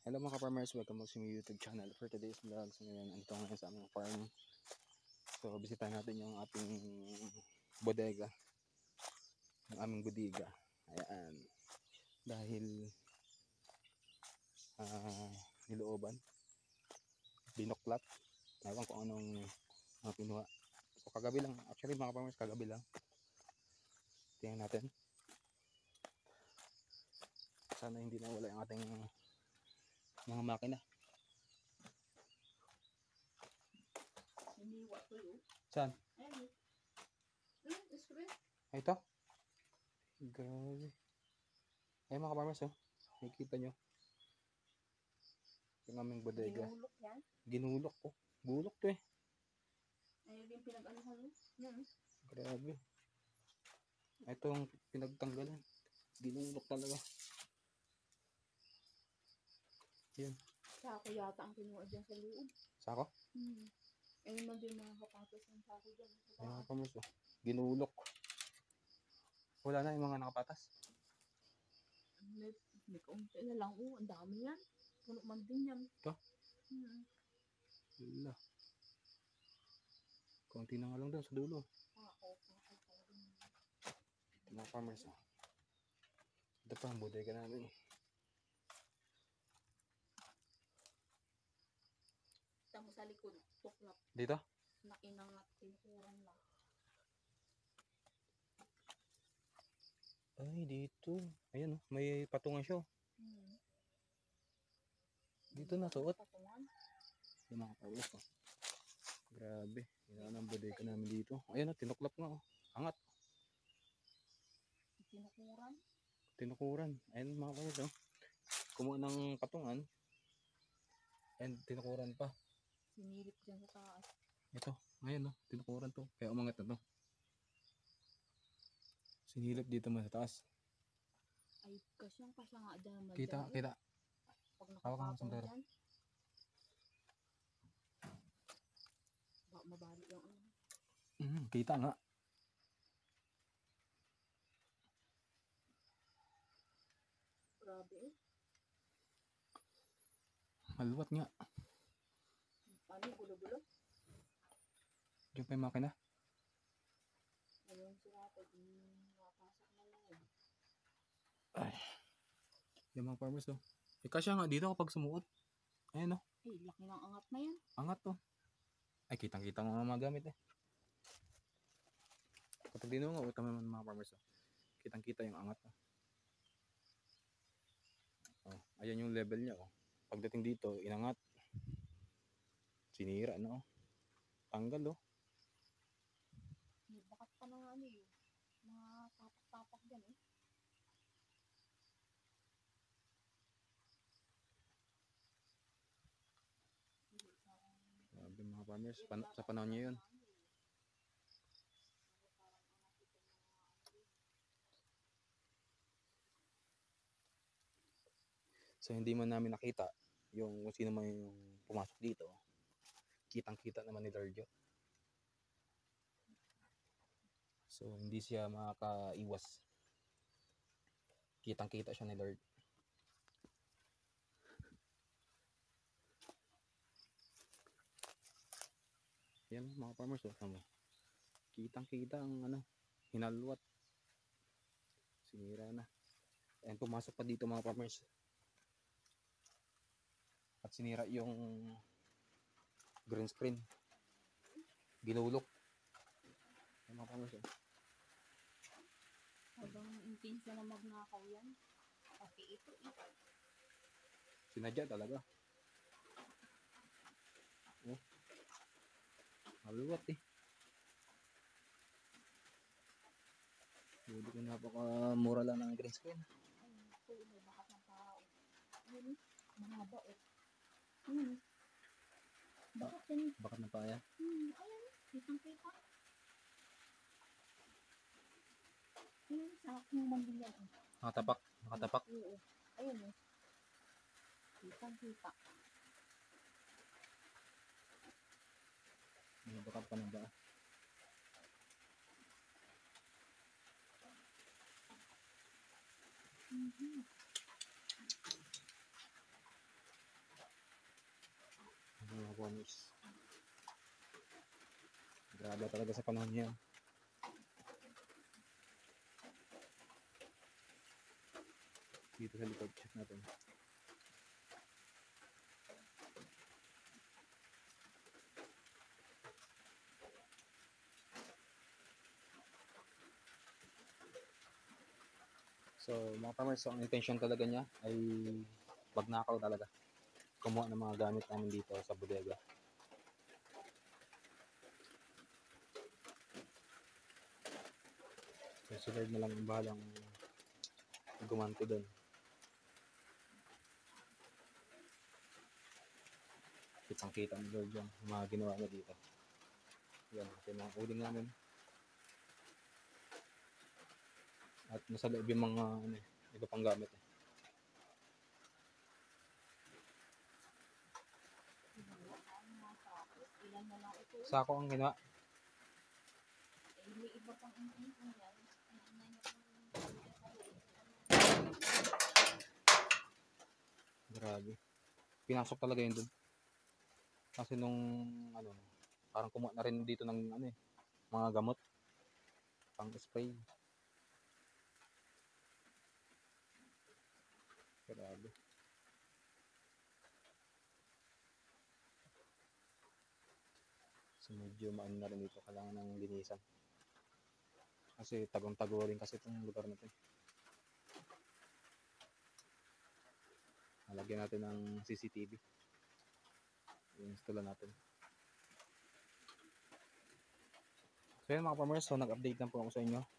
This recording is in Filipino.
Hello mga ka-farmers, welcome back sa my YouTube channel. For today's vlog, so ngayon, andito ngayon sa aming farm. So, bisitahin natin yung ating bodega, yung aming budiga. Ayan. Dahil nilooban, binoklat. Ewan kung anong pinuha. So, kagabi lang. Actually mga ka-farmers, kagabi lang. Tingnan natin. Sana hindi na wala yung ating mga makina. Hiniwa ko yun. Saan? Ayun. Screen. Ay, ito? Grabe. Ay mga ka-farmers, oh. Nakikita nyo. Yung aming bodega. Ginulok yan. Ginulok ko. Gulok to eh. Ayun yung pinag-anuhan mo. Yan. Grabe. Ito yung pinagtanggalan. Ginulok talaga. Yan. Sako yata ang kinuha dyan sa loob. Sako? Ayun man din mga kapatos ng sako dyan. Ay mga kamus, oh. Ginulok. Wala na yung mga nakapatas. May kaunti na lang. Oh, ang dami yan. Puno man din yan. Ito? Wala. Konti na nga lang doon sa dulo. Ito mga farmers, oh. Ito pa ang bodega namin. Kita mo sa likod. Tuklap. Dito? Na inangat. Tinukuran lang. Ay, dito. Ayan, oh. May patungan siya, oh. Dito na suot. Patungan. Yung mga farmers, oh. Grabe. Yan ang bodega namin dito. Ayan, oh. Tinuklap nga, oh. Angat. Tinukuran. Tinukuran. Ayan mga farmers, oh. Kumuha ng patungan. And tinukuran pa. Sinilip dyan sa taas. Ito. Ayan, oh. Tinukuran to. Kaya umangat na to. Sinilip dito mo sa taas. Ay, kasyang nga dyan. Kita, kita. Pag Hawak ang nakapatong sundero. dyan. Mabali yung ano. Kita nga. Grabe eh. Maluwat nga. Ano, gulo-gulo? Diyan pa yung makina. Ayun sila, pag nakapasok na lang eh. Ay. Yung mga farmers, oh. Eh, kasya nga dito kapag sumuot. Ayan, oh. Eh, laki ng angat na yan. Angat, oh. Ay, kitang-kita nga mga gamit, eh. Kapag dinungaw, ito naman mga farmers, oh. Kitang-kita yung angat, oh. Oh, ayan yung level niya, oh. Pagdating dito, inangat. Sinira, no? Tanggal, oh. May bakat pa na nga ano yun. Mga tapak-tapak dyan eh. Grabe mga farmers, sa panahon niya yun. So hindi man namin nakita yung kung sino man yung pumasok dito. Kitang-kita naman ni Lord yun. So hindi siya makakaiwas. Kitang-kita siya ni Lord. Yan mga farmers, oh, tama. Kitang-kita ang ano, hinalwat. Sinira na. And pumasok pa dito mga farmers. At sinira yung green screen. Ginulok. Yan mga farmers, oh. Habang intensya na magnakaw yan. Kasi ito eh. Sinadya talaga. Oh. Maluwat eh. Hindi ko napakamura lang ng green screen. Ayun, ito may bakat ng tao. Ayun, mahaba eh. Bakat yan. Bakat ng paya. Ayun, kitang-kita. Ayun, sa aking mandilyan eh. Nakatapak. Nakatapak. Oo. Ayun eh. Kitang-kita. May bakat pa ng ba? farmers. Grabe talaga sa panahon niya. Dito sa likod, check natin. So mga farmers, so, ang intention talaga niya ay magnakaw talaga. Kumuha ng mga gamit namin dito sa bodega. So si Lord na lang ang bahalang gumanti doon. Kitang kita ni Lord yan, yung mga ginawa niya dito. Yan, ito yung mga uling namin. At nasa loob yung mga iba pang gamit. Ilan na lang ito. Sako ang ginawa. Eh, may iba pang ingin yan. Grabe. Pinasok talaga yun dun. Kasi nung parang kumuha na rin dito ng mga gamot. Pang spray. Grabe. So medyo maano na rin dito. Kailangan ng linisan. Kasi tagong-tago rin kasi itong lugar na ito. Nalagyan natin ng CCTV. I-install natin. So yun mga farmers, so nag-update lang po ako sa inyo